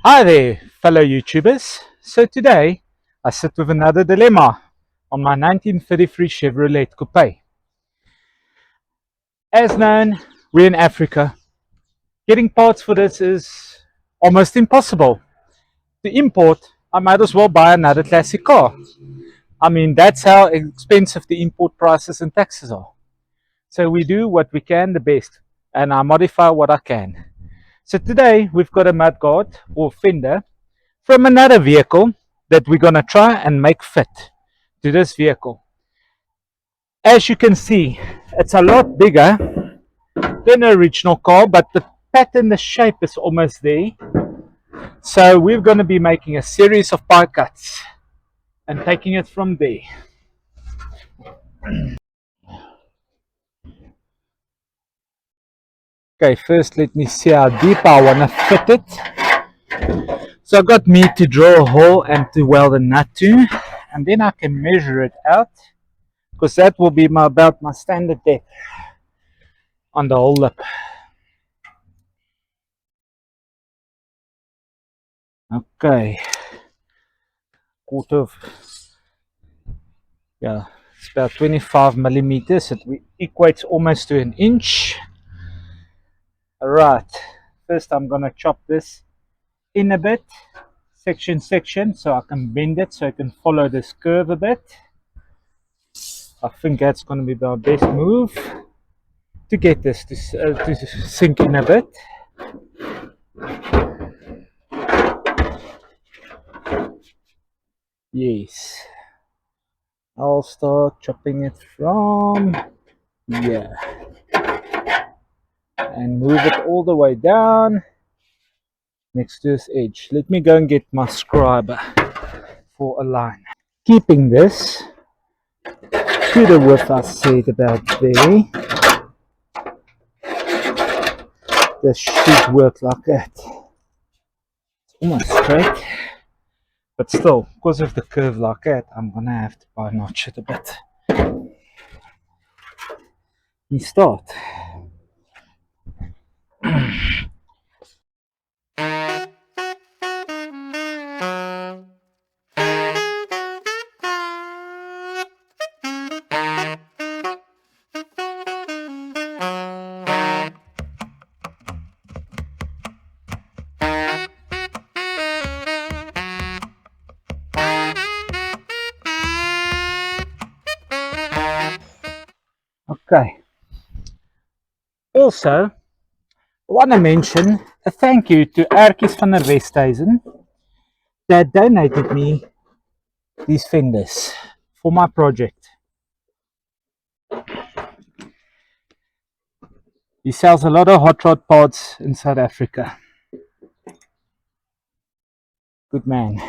Hi there, fellow YouTubers. So today I sit with another dilemma on my 1933 Chevrolet Coupe. As known, we're in Africa. Getting parts for this is almost impossible. To import, I might as well buy another classic car. I mean, that's how expensive the import prices and taxes are. So we do what we can the best, and I modify what I can. So today we've got a mudguard or fender from another vehicle that we're going to try and make fit to this vehicle. As you can see, it's a lot bigger than the original car, but the pattern, the shape is almost there. So we're going to be making a series of pie cuts and taking it from there. Okay, first let me see how deep I want to fit it. So I got me to draw a hole and to weld a nut to, and then I can measure it out, because that will be about my standard depth on the whole lip. Okay, quarter of, yeah, it's about 25 millimeters. It equates almost to an inch. Alright, first I'm gonna chop this in a bit, section, so I can bend it so I can follow this curve a bit. I think that's gonna be my best move to get this to sink in a bit. Yes, I'll start chopping it from here and move it all the way down next to this edge. Let me go and get my scribe for a line. Keeping this to the width I said about there. This should work like that. It's almost straight, but still, because of the curve like that, I'm gonna have to by notch it a bit. We start. Okay. Also, I want to mention a thank you to Erkies van der Westhuizen that donated me these fenders for my project. He sells a lot of hot rod parts in South Africa. Good man.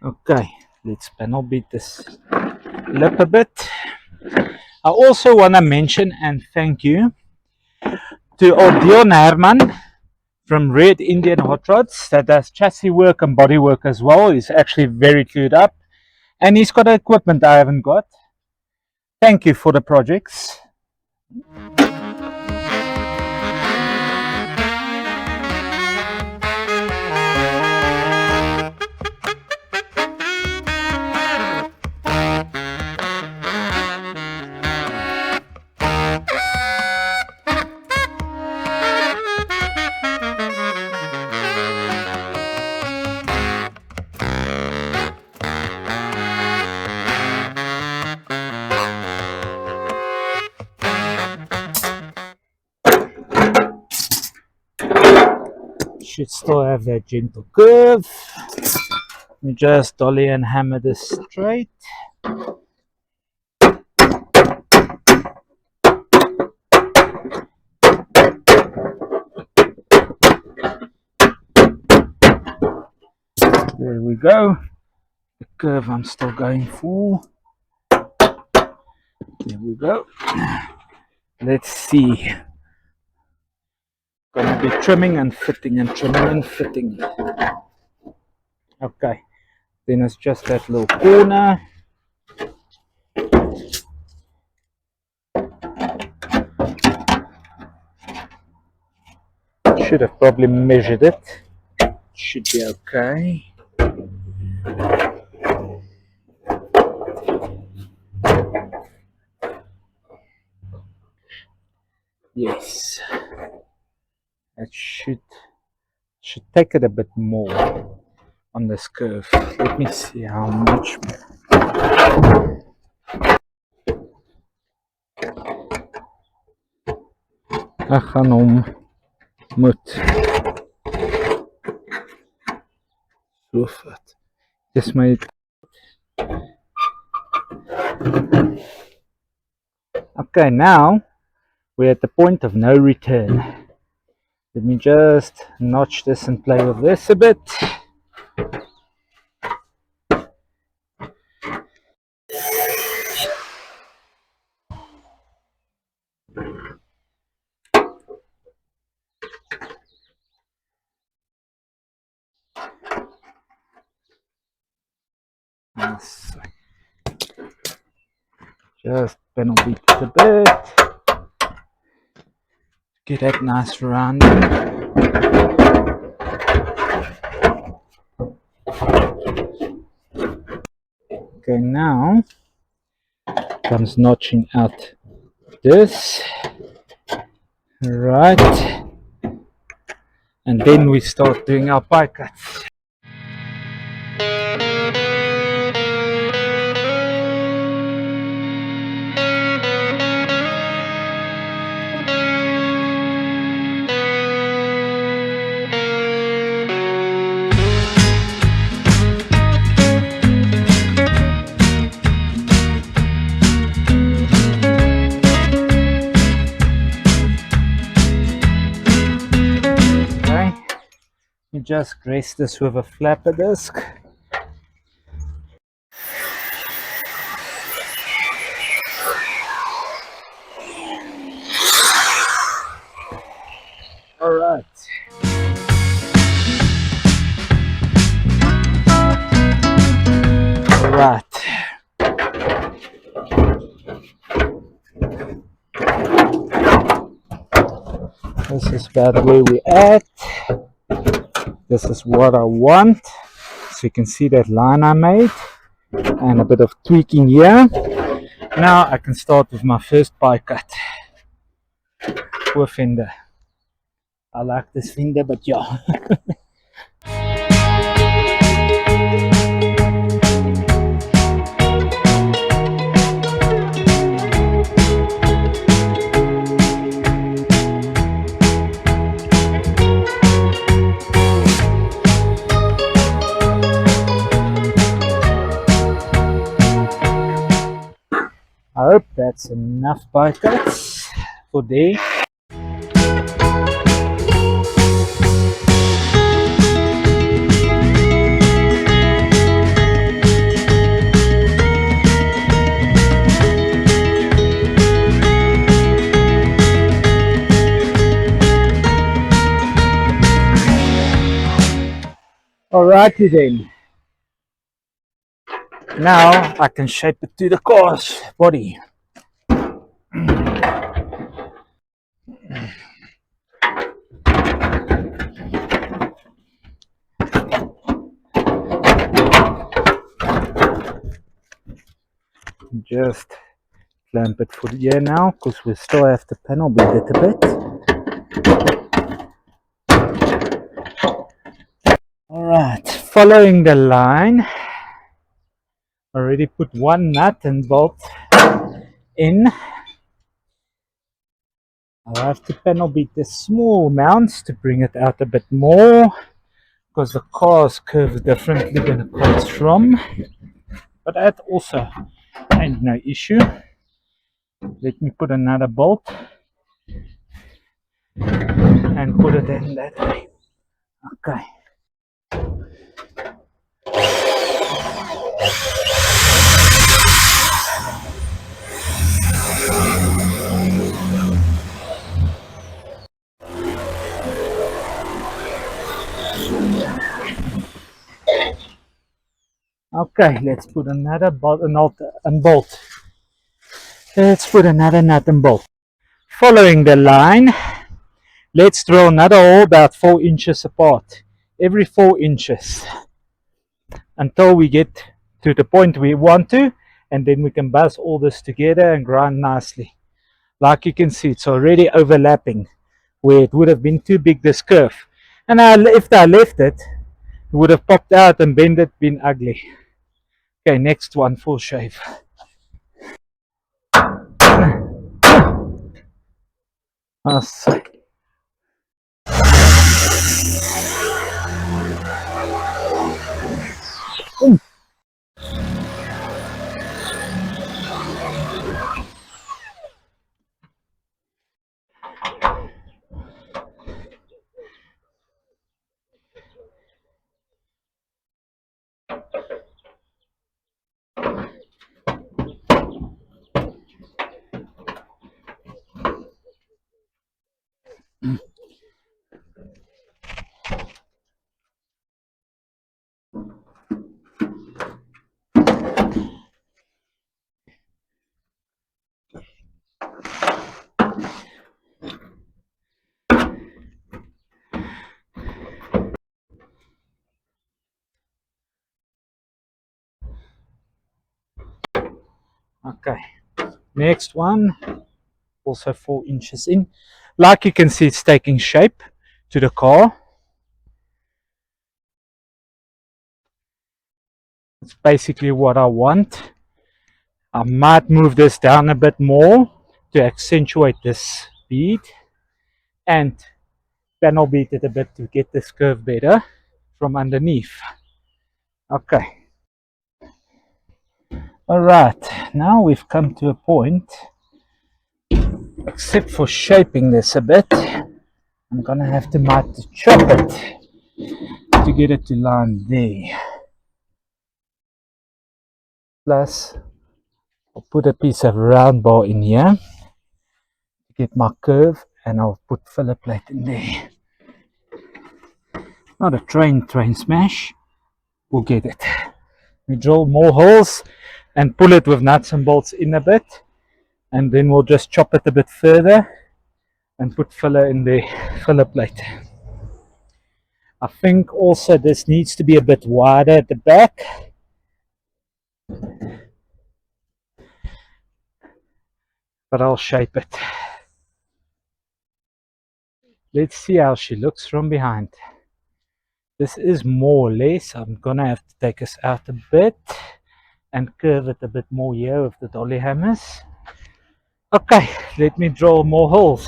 Okay, let's panel beat this lip a bit. I also want to mention and thank you to Dion Herman from Red Indian Hot Rods that does chassis work and body work as well. He's actually very clued up, and he's got equipment I haven't got. Thank you for the projects. Should still have that gentle curve. Let me just dolly and hammer this straight. There we go. The curve I'm still going for. There we go. Let's see. Gonna be trimming and fitting and trimming and fitting. Okay, then it's just that little corner. Should have probably measured it. Should be okay. Yes, it should take it a bit more on this curve. Let me see how much more. Ek gaan hom moet so vat. Dis my. Okay, now we're at the point of no return. Let me just notch this and play with this a bit. Yes. Just panel beat it a bit. Get that nice rounding. Okay, now comes notching out this. Right. And then we start doing our pie cuts. You just grace this with a flapper disc. Alright. Alright. This is about where we're at. This is what I want. So you can see that line I made. And a bit of tweaking here. Now I can start with my first pie cut. Poor fender. I like this fender, but yeah. I hope that's enough pie cuts for today. Alrighty then. Now I can shape it to the car's body. Just clamp it for the year now, because we still have the panel beat it a bit. Alright, following the line, already put one nut and bolt in. I'll have to panel beat the small mounts to bring it out a bit more, because the cars curve differently than the cars from. But that also ain't no issue. Let me put another bolt and put it in that way. Okay. Okay, let's put another bolt. Let's put another nut and bolt. Following the line, let's drill another hole about 4 inches apart. Every 4 inches. Until we get to the point we want to, and then we can buzz all this together and grind nicely. Like you can see, it's already overlapping where it would have been too big, this curve. And if I left it, it would have popped out and been ugly. Okay, next one, full shave. Awesome. Okay, next one, also 4 inches in. Like you can see, it's taking shape to the car. It's basically what I want. I might move this down a bit more to accentuate this bead and panel beat it a bit to get this curve better from underneath. Okay. Alright, now we've come to a point, except for shaping this a bit, I'm gonna have to might chop it to get it to line there. Plus, I'll put a piece of round bar in here to get my curve, and I'll put filler plate in there. Not a train smash, we'll get it. We drill more holes and pull it with nuts and bolts in a bit, and then we'll just chop it a bit further and put filler in the filler plate. I think also this needs to be a bit wider at the back, but I'll shape it. Let's see how she looks from behind. This is more or less. I'm gonna have to take us out a bit and curve it a bit more here with the dolly hammers. Okay, let me drill more holes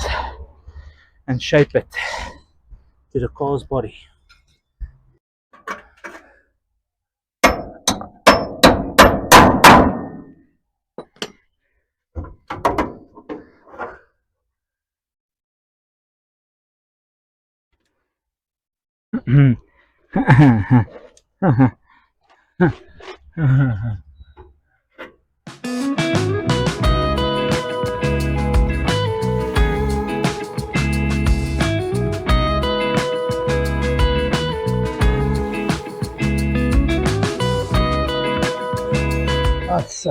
and shape it to the car's body. Let's see.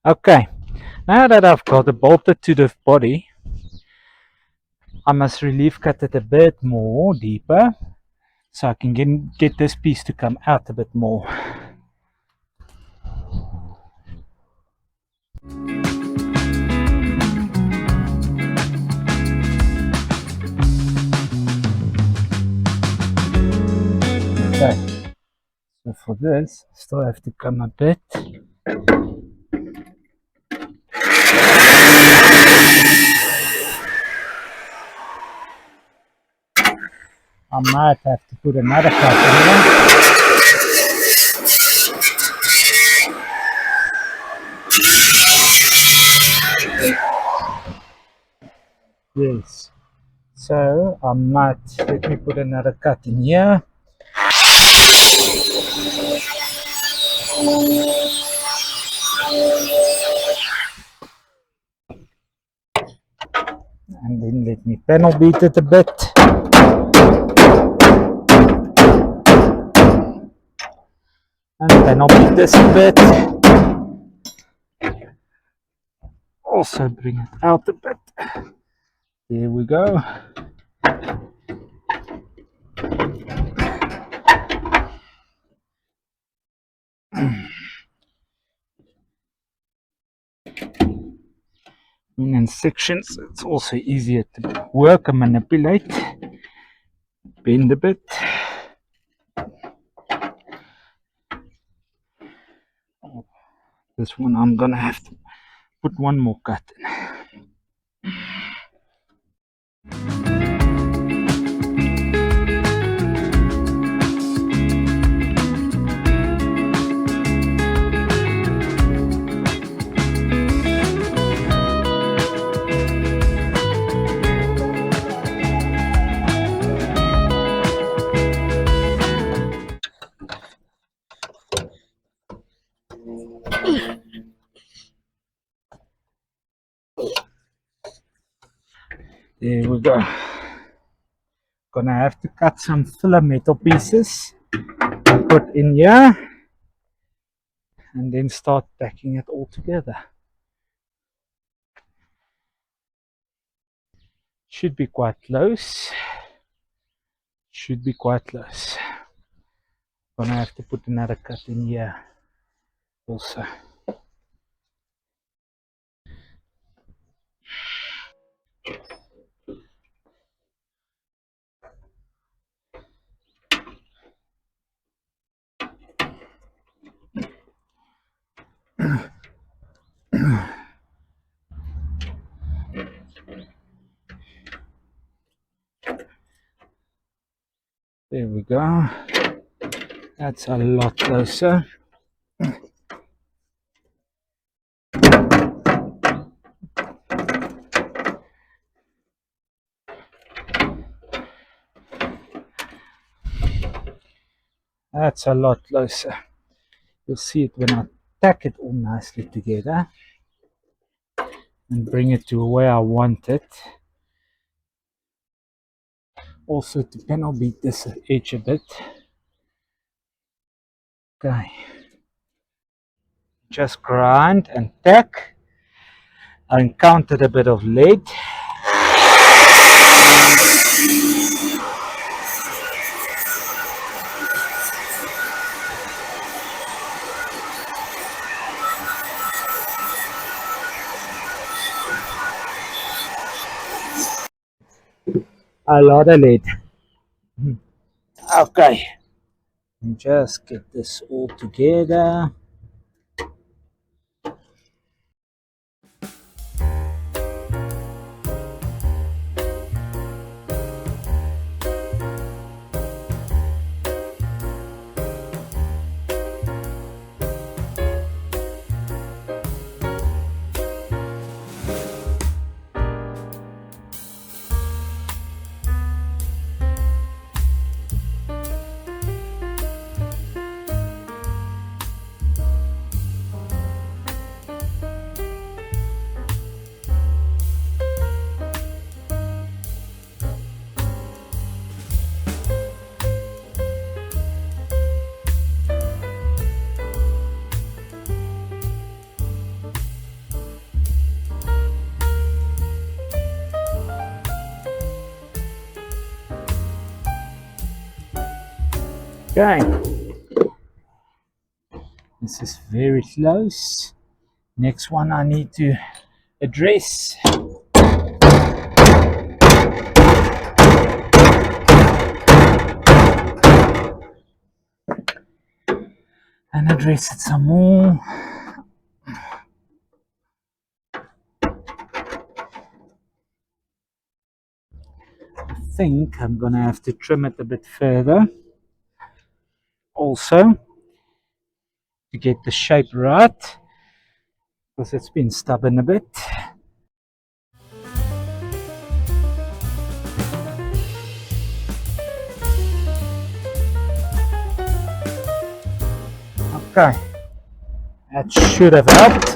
Okay, now that I've got it bolted to the body, I must relief cut it a bit more deeper so I can get this piece to come out a bit more. Okay, so for this, I still have to come a bit. I might have to put another cut in here. Yes. So I might, let me put another cut in here. me panel beat it a bit. And panel beat this a bit. Also bring it out a bit. There we go. In sections, it's also easier to work and manipulate. Bend a bit. This one I'm gonna have to put one more cut in. There we go. Gonna have to cut some filler metal pieces, put in here, and then start packing it all together. Should be quite close. Should be quite close. Gonna have to put another cut in here also. There we go. That's a lot closer. That's a lot closer. You'll see it when I tack it all nicely together and bring it to where I want it. Also to panel beat this edge a bit. Okay. Just grind and tack. I encountered a bit of lead. A lot of lead. Okay. And just get this all together. Okay, this is very close. Next one I need to address. And address it some more. I think I'm gonna have to trim it a bit further. Also, to get the shape right, because it's been stubborn a bit. Okay, that should have helped.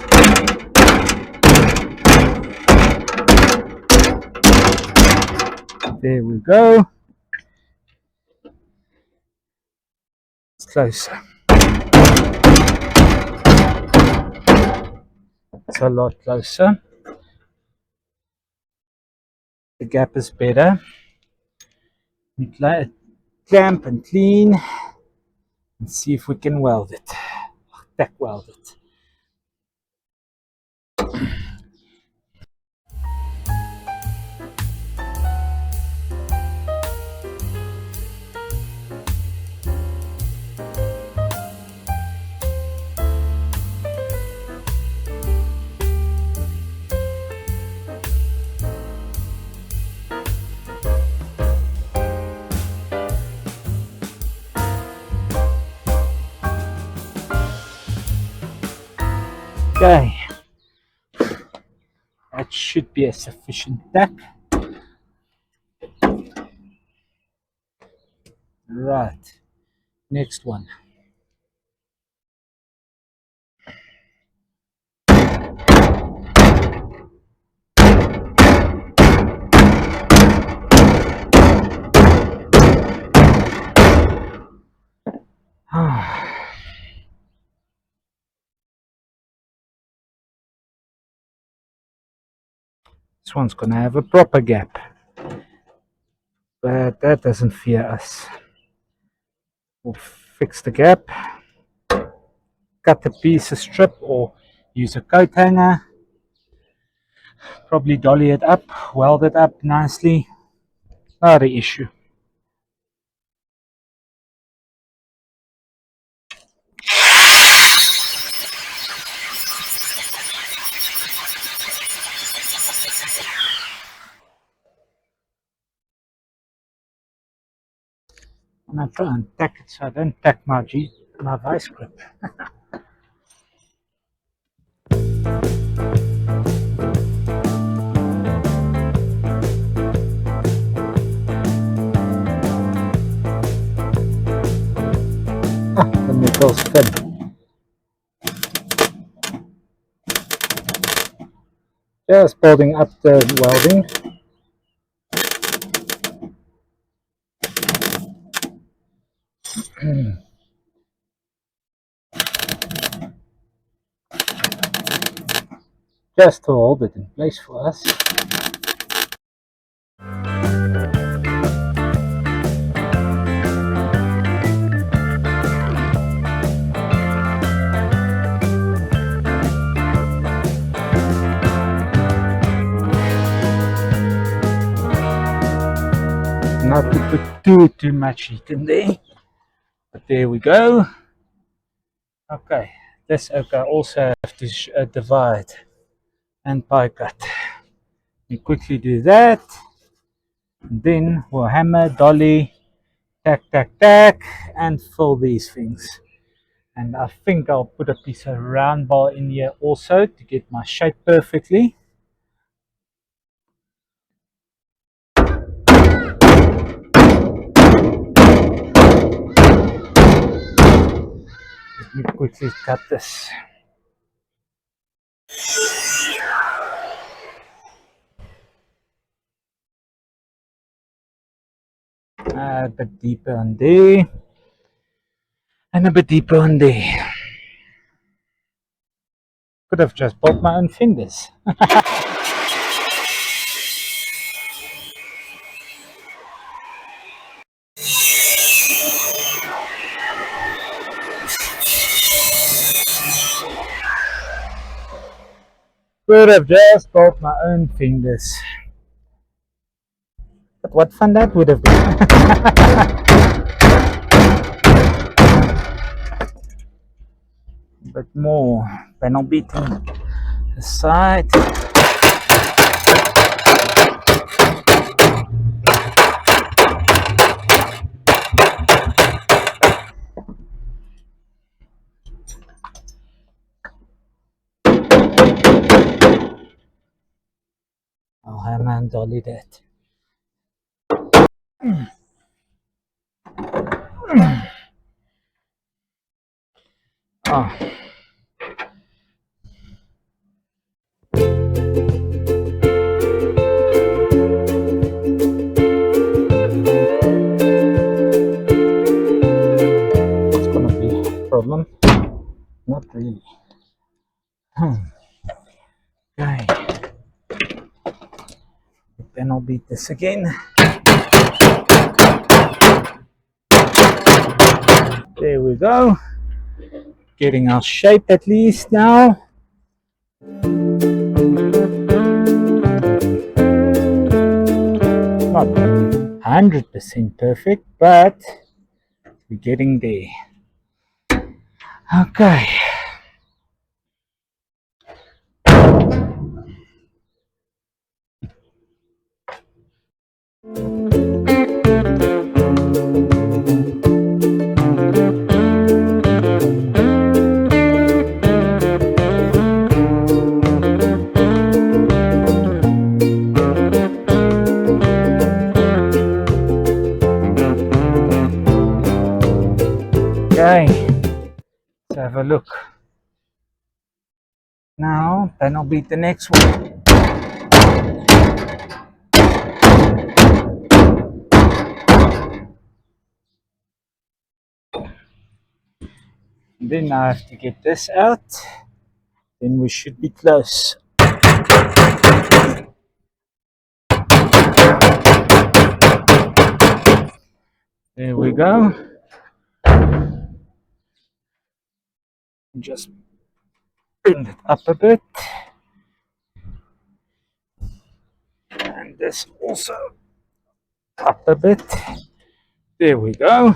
There we go. It's closer. It's a lot closer. The gap is better. We clamp and clean and see if we can weld it. Tack weld it. Okay, that should be a sufficient tack. Right, next one. This one's gonna have a proper gap, but that doesn't fear us. We'll fix the gap, cut the piece a strip or use a coat hanger, probably dolly it up, weld it up nicely, not an issue. And I try and tack it so I don't tack my vice grip. The metal's thin. Just building up the welding. Just to hold it in place for us. Not to put too much heat in there, but there we go. Okay, this also have to divide and pie cut. We quickly do that, and then we'll hammer, dolly, tack, tack, tack, and fill these things. And I think I'll put a piece of round bar in here also to get my shape perfectly. Let me quickly cut this. A bit deeper on there, and a bit deeper on there. Could have just bought my own fingers. Could have just bought my own fingers. But what fun that would have been. But more panel beating aside. I'll hammer and dolly that. Oh. Not really. Okay. Then I'll beat this again. There we go. Getting our shape at least now. Not 100% perfect, but we're getting there. Okay. Okay, let's have a look. Now, then I'll beat the next one. Then I have to get this out. Then we should be close. There we go. Just bend it up a bit. And this also up a bit. There we go.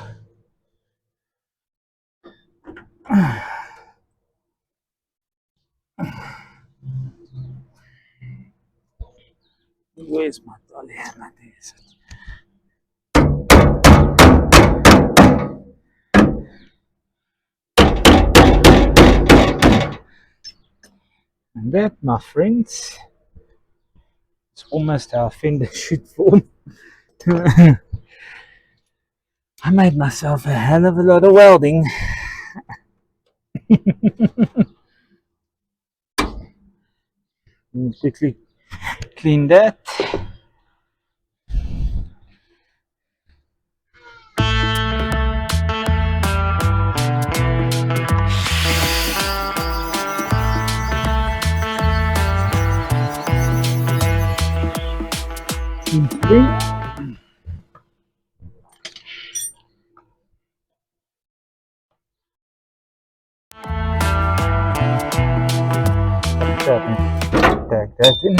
Where's my dolly hammer? There's it. And that, my friends, is almost how a fender should form. I made myself a hell of a lot of welding. Quickly clean that. Tag that in.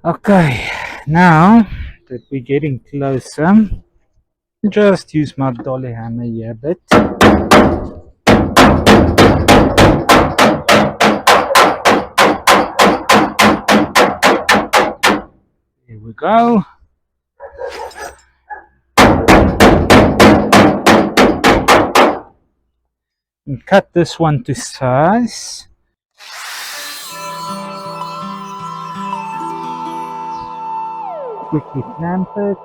Okay, now that we're getting closer, just use my dolly hammer here a bit. Here we go. And cut this one to size. Quickly clamp it.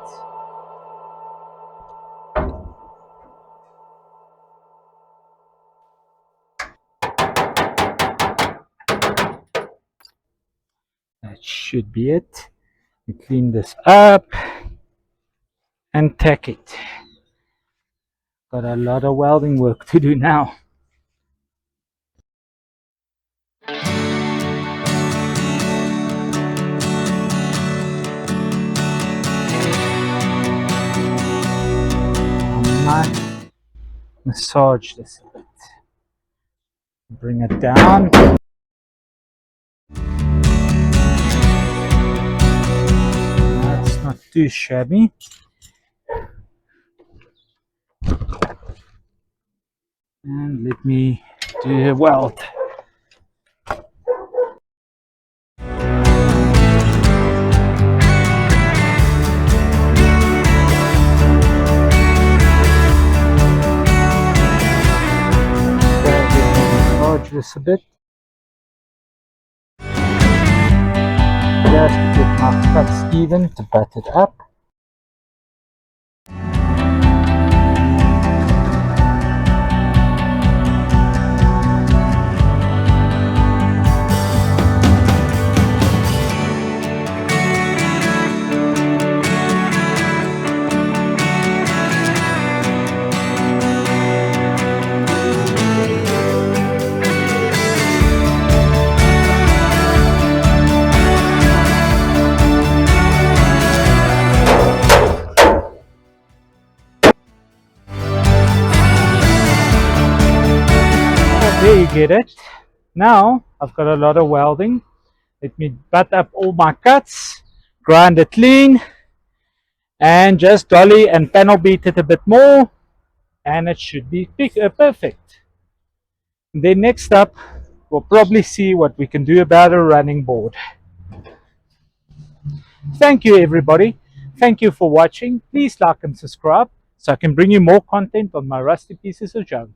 That should be it. We clean this up and tack it. Got a lot of welding work to do now. I might massage this a bit. Bring it down. That's not too shabby. And let me do a weld. Massage this a bit. Just to get my cuts even, to butt it up. There you get it. Now I've got a lot of welding. Let me butt up all my cuts, grind it clean, and just dolly and panel beat it a bit more, and it should be perfect. And then next up, we'll probably see what we can do about a running board. Thank you, everybody. Thank you for watching. Please like and subscribe so I can bring you more content on my rusty pieces of junk.